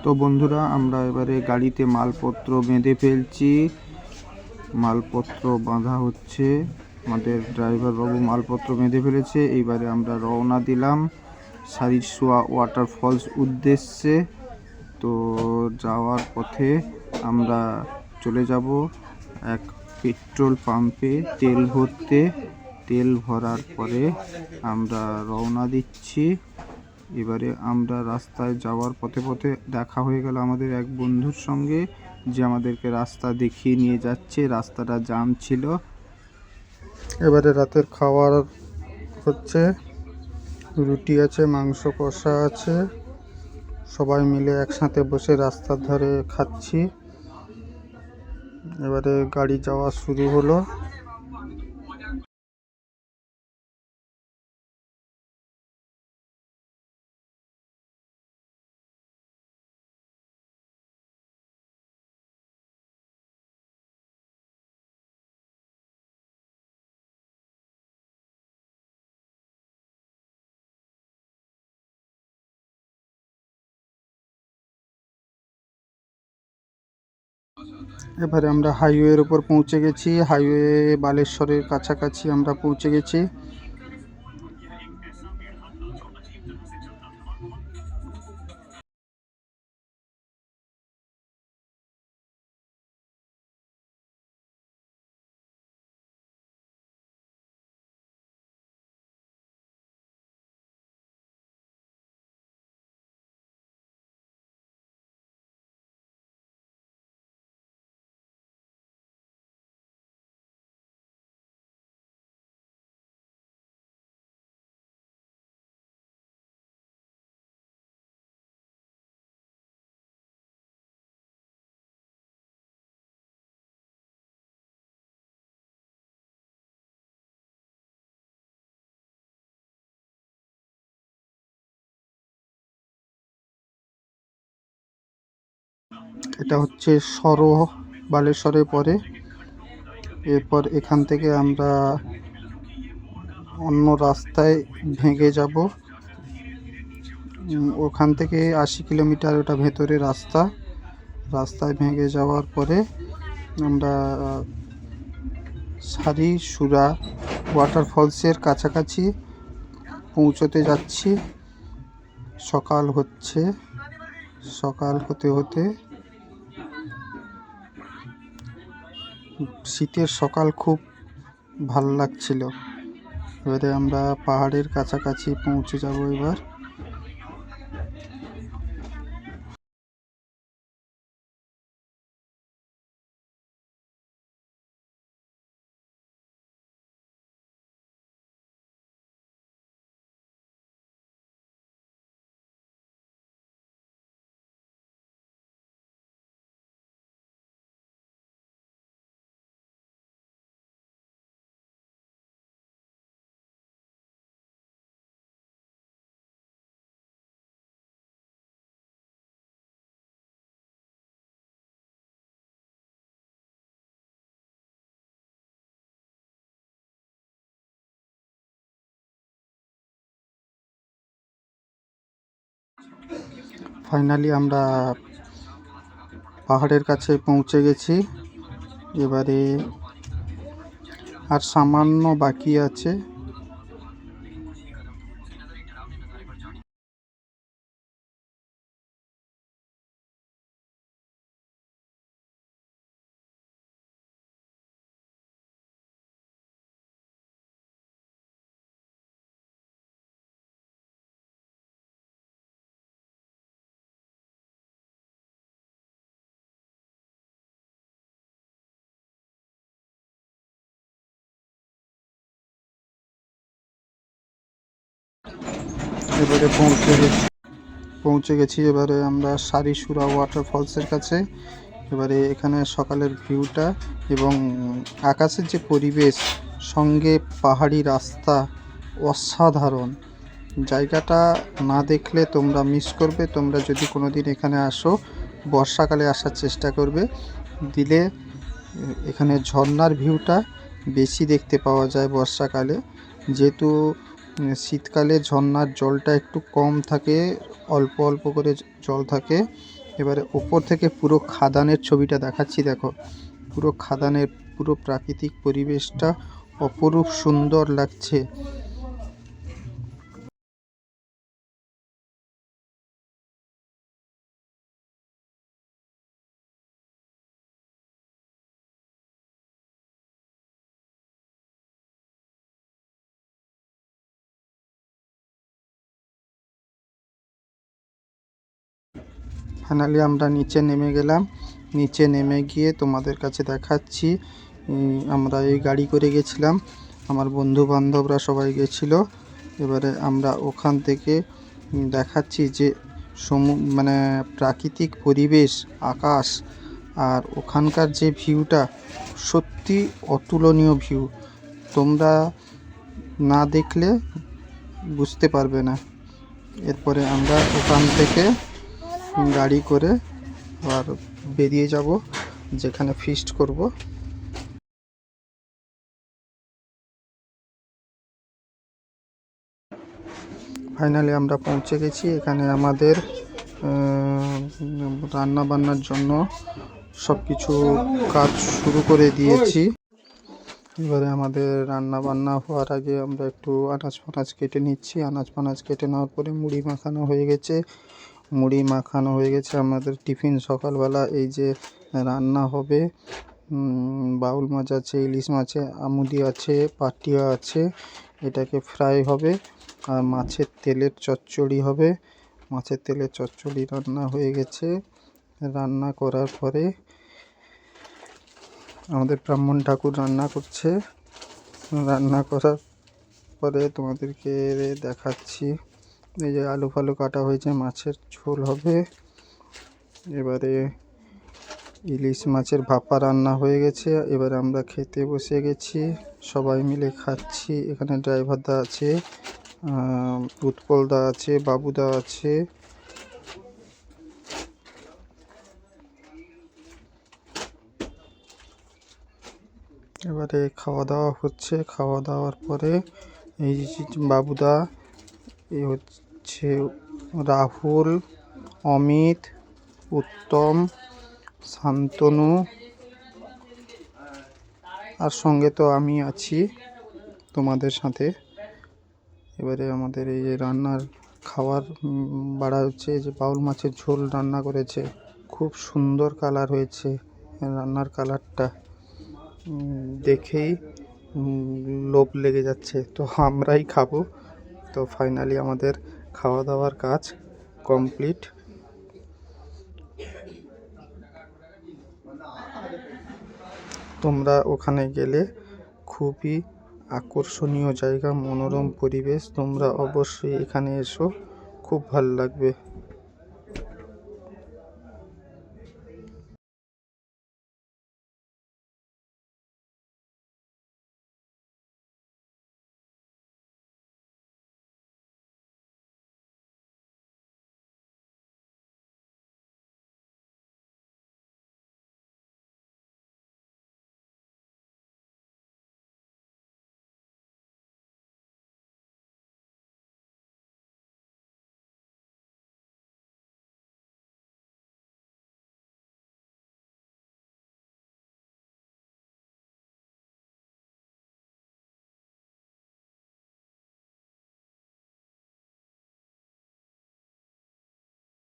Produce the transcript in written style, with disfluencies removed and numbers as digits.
তো বন্ধুরা, আমরা এবারে গাড়িতে মালপত্র বেঁধে ফেলছি। মালপত্র বাঁধা হচ্ছে, আমাদের ড্রাইভার বাবু মালপত্র বেঁধে ফেলেছে। এইবারে আমরা রওনা দিলাম সারিসুয়া ওয়াটারফলস উদ্দেশ্যে। তো যাওয়ার পথে আমরা চলে যাব এক পেট্রোল পাম্পে তেল ভরতে। তেল ভরার পরে আমরা রওনা দিচ্ছি। এবারে আমরা রাস্তায় যাওয়ার পথে পথে দেখা হয়ে গেল আমাদের এক বন্ধুর সঙ্গে, যে আমাদেরকে রাস্তা দেখিয়ে নিয়ে যাচ্ছে। রাস্তাটা জ্যাম ছিল। এবারে রাতের খাওয়ার হচ্ছে, রুটি আছে, মাংস কষা আছে, সবাই মিলে একসাথে বসে রাস্তার ধারে খাচ্ছি। এবারে গাড়ি যাওয়া শুরু হলো। এবারে আমরা হাইওয়ের উপর পৌঁছে গেছি। হাইওয়ে বালেশ্বরের কাছাকাছি আমরা পৌঁছে গেছি। এটা হচ্ছে বালেশ্বরের পরে। এরপর এখান থেকে আমরা অন্য রাস্তায় ভেঙে যাব। ওখান থেকে 80 কিলোমিটার ওটা ভেতরে রাস্তায় ভেঙে যাওয়ার পরে আমরা সারিসুরা ওয়াটারফলসের কাছাকাছি পৌঁছতে যাচ্ছি। সকাল হচ্ছে, সকাল হতে হতে শীতের সকাল খুব ভালো লাগছিল। এবারে আমরা পাহাড়ের কাছাকাছি পৌঁছে যাব। এবার ফাইনালি আমরা পাহাড়ের কাছে পৌঁছে গেছি। এবারে আর সামান্য বাকি আছে। এবারে পৌঁছে গেছি। এবারে আমরা সারিসুরা ওয়াটারফলসের কাছে। এবারে এখানে সকালের ভিউটা এবং আকাশের যে পরিবেশ, সঙ্গে পাহাড়ি রাস্তা, অসাধারণ। জায়গাটা না দেখলে তোমরা মিস করবে। তোমরা যদি কোনো দিন এখানে আসো, বর্ষাকালে আসার চেষ্টা করবে, দিলে এখানে ঝর্নার ভিউটা বেশি দেখতে পাওয়া যায় বর্ষাকালে। যেহেতু শীতকালে ঝর্নার জলটা একটু কম থাকে, অল্প অল্প করে জল থাকে, এবারে ওপর থেকে পুরো খাদানের ছবিটা দেখাচ্ছি, দেখো পুরো খাদানের পুরো প্রাকৃতিক পরিবেশটা অপরূপ সুন্দর লাগছে। ফাইনালি আমরা নিচে নেমে গেলাম। নিচে নেমে গিয়ে তোমাদের কাছে দেখাচ্ছি, আমরা এই গাড়ি করে গেছিলাম, আমার বন্ধু বান্ধবরা সবাই গেছিল। এবারে আমরা ওখান থেকে দেখাচ্ছি যে মানে প্রাকৃতিক পরিবেশ, আকাশ আর ওখানকার যে ভিউটা সত্যি অতুলনীয় ভিউ। তোমরা না দেখলে বুঝতে পারবে না। এরপরে আমরা ওখান থেকে গাড়ি করে আর বেরিয়ে যাব যেখানে ফিস্ট করব। ফাইনালি আমরা পৌঁছে গেছি। এখানে আমাদের রান্না বান্নার জন্য সব কিছু কাজ শুরু করে দিয়েছি। এবারে আমাদের রান্না বান্না হওয়ার আগে আমরা একটু আনাজ ফানাজ কেটে নিচ্ছি। আনাজ ফানাজ কেটে নেওয়ার পরে মুড়ি মাখানো হয়ে গেছে। মুড়ি মাখানো হয়ে গেছে আমাদের টিফিন সকালবেলা। এই যে রান্না হবে, বাউল মাছ আছে, ইলিশ মাছ আছে, আমুদি আছে, পাটিয়া আছে, এটাকে ফ্রাই হবে। আর মাছের তেলের চচ্চড়ি হবে। মাছের তেলের চচ্চড়ি রান্না হয়ে গেছে। রান্না করার পরে আমাদের ব্রাহ্মণ ঠাকুর রান্না করছে। রান্না করার পরে তোমাদেরকে দেখাচ্ছি, এই যে আলু ফালু কাটা হয়েছে, মাছের ঝোল হবে। এবারে ইলিশ মাছের ভাপা রান্না হয়ে গেছে। এবারে আমরা খেতে বসে গেছি, সবাই মিলে খাচ্ছি। এখানে ড্রাইভার দা আছে, উৎপল দা আছে, বাবুদা আছে। এবারে খাওয়া দাওয়া হচ্ছে। খাওয়া দাওয়ার পরে এই বাবুদা, এ হচ্ছে রাহুল, অমিত, উত্তম, শান্তনু, আর সঙ্গে তো আমি আছি তোমাদের সাথে। এবারে আমাদের এই যে রান্নার খাবার বাড়া হচ্ছে, যে বাউল মাছের ঝোল রান্না করেছে, খুব সুন্দর কালার হয়েছে। রান্নার কালারটা দেখেই লোভ লেগে যাচ্ছে, তো আমরাই খাবো। তো ফাইনালি আমাদের খাওয়া দাওয়ার কাজ কমপ্লিট। তোমরা ওখানে গেলে খুবই আকর্ষণীয় জায়গা, মনোরম পরিবেশ। তোমরা অবশ্যই এখানে এসো, খুব ভালো লাগবে।